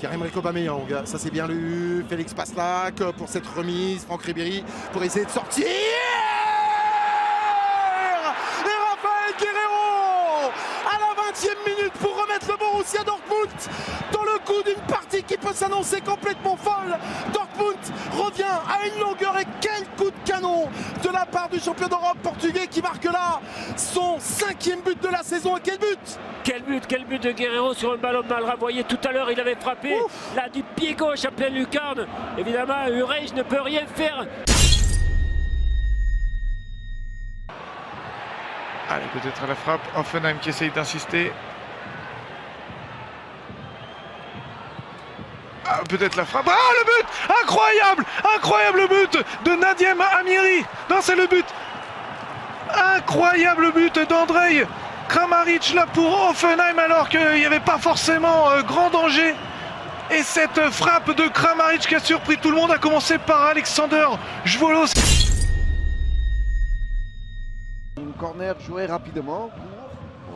Pierre-Emerick Aubameyang, ça c'est bien lu. Félix Passlac pour cette remise. Franck Ribéry pour essayer de sortir. Et Raphaël Guerreiro à la 20e minute pour remettre le Borussia Dortmund dans le coup d'une partie qui peut s'annoncer complètement folle. Dortmund revient à une longueur et quel coup de canon de la part du champion d'Europe portugais qui marque là son 5e but de la saison. Et quel but! Quel but de Guerreiro sur un ballon mal renvoyé. Tout à l'heure, il avait frappé là du pied gauche à pleine lucarne. Évidemment, Ureich ne peut rien faire. Allez, peut-être à la frappe. Hoffenheim qui essaye d'insister. Ah, peut-être la frappe. Ah, le but! Incroyable! Incroyable but de Nadiem Amiri. Non, c'est le but. Incroyable but d'Andrej Kramaric là pour Hoffenheim alors qu'il n'y avait pas forcément grand danger. Et cette frappe de Kramaric qui a surpris tout le monde, a commencé par Alexander Jvolos. Une corner jouée rapidement.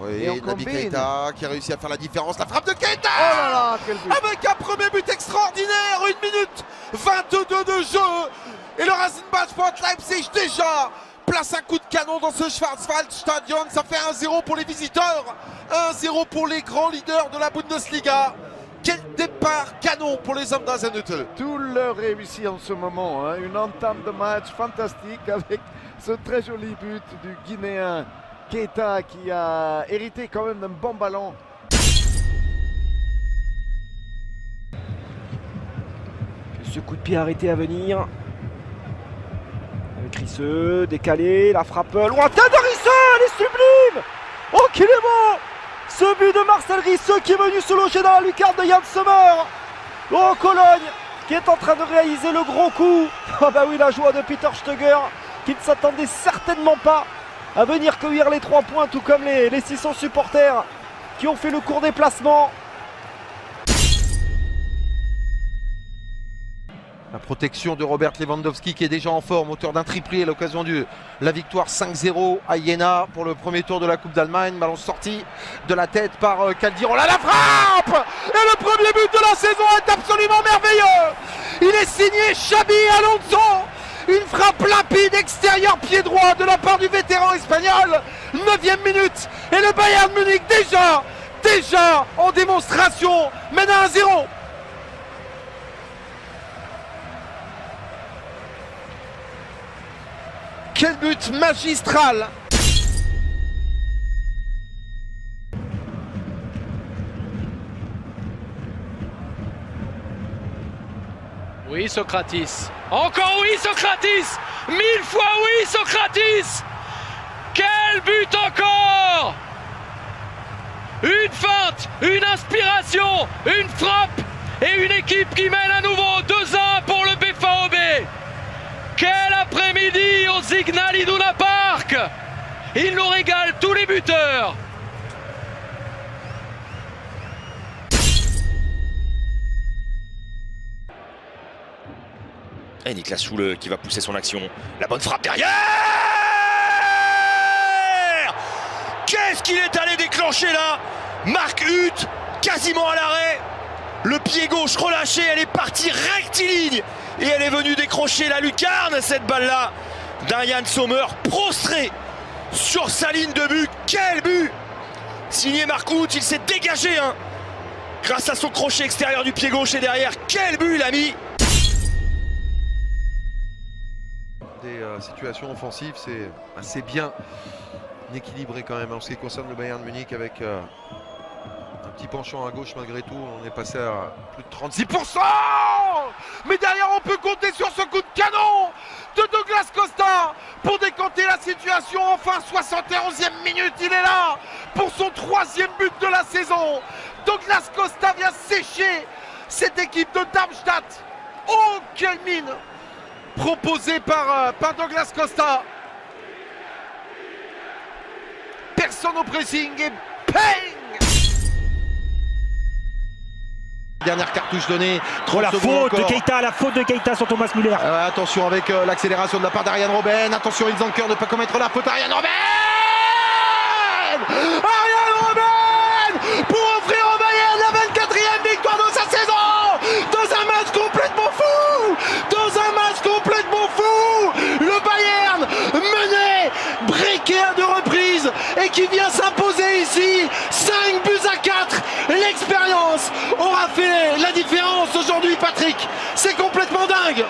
Oui, Naby Keita qui a réussi à faire la différence. La frappe de Keita! Oh là là, quel but! Avec un premier but extraordinaire, 1 minute 22 de jeu. Et le Rasenballsport Leipzig déjà place un coup de canon dans ce Schwarzwaldstadion. Ça fait 1-0 pour les visiteurs, 1-0 pour les grands leaders de la Bundesliga. Quel départ canon pour les hommes d'Hasenhüttl. Tout leur réussit en ce moment, hein. Une entame de match fantastique avec ce très joli but du Guinéen Keita qui a hérité quand même d'un bon ballon. Ce coup de pied arrêté à venir. Avec Risseux, décalé, la frappe lointaine de Risseux, elle est sublime! Oh qu'il est beau! Ce but de Marcel Risseux qui est venu se loger dans la lucarne de Yann Sommer. Oh Cologne qui est en train de réaliser le gros coup. Ah bah oui, la joie de Peter Stöger qui ne s'attendait certainement pas à venir cueillir les 3 points, tout comme les 600 supporters qui ont fait le court déplacement. La protection de Robert Lewandowski qui est déjà en forme, auteur d'un triplé à l'occasion de la victoire 5-0 à Jena pour le premier tour de la Coupe d'Allemagne. Ballon sorti de la tête par Caldiron. Là, la frappe! Et le premier but de la saison est absolument merveilleux! Il est signé Xabi Alonso! Une frappe limpide extérieur pied droit de la part du vétéran espagnol. 9e minute et le Bayern Munich déjà en démonstration mène à 1-0. Quel but magistral! Oui, Socrates. Encore oui, Socrates. 1000 fois oui, Socrates. Quel but encore! Une feinte, une inspiration, une frappe et une équipe qui mène à nouveau 2-1 pour le BVB. Quel après-midi au Signal Iduna Park! Il nous régale tous les buteurs. Et Niklas Süle qui va pousser son action. La bonne frappe derrière! Qu'est-ce qu'il est allé déclencher là? Mark Huth, quasiment à l'arrêt. Le pied gauche relâché, elle est partie rectiligne. Et elle est venue décrocher la lucarne, cette balle-là, d'un Yann Sommer prostré sur sa ligne de but. Quel but! Signé Mark Huth, il s'est dégagé hein, grâce à son crochet extérieur du pied gauche et derrière. Quel but il a mis! Des situations offensives, c'est assez bien équilibré quand même en ce qui concerne le Bayern Munich avec un petit penchant à gauche malgré tout. On est passé à plus de 36%. Mais derrière on peut compter sur ce coup de canon de Douglas Costa pour décanter la situation. Enfin 71e minute, il est là pour son 3e but de la saison. Douglas Costa vient sécher cette équipe de Darmstadt. Oh quelle mine proposée par Douglas Costa. Personne au pressing et ping! Dernière cartouche donnée. Oh la faute de Keita sur Thomas Müller. Attention avec l'accélération de la part d'Arjen Robben. Attention Ilsanker ne pas commettre la faute. Arjen Robben pour offrir au Bayern la 24e victoire de sa saison. et qui vient s'imposer ici. 5 buts à 4. L'expérience aura fait la différence aujourd'hui, Patrick. C'est complètement dingue.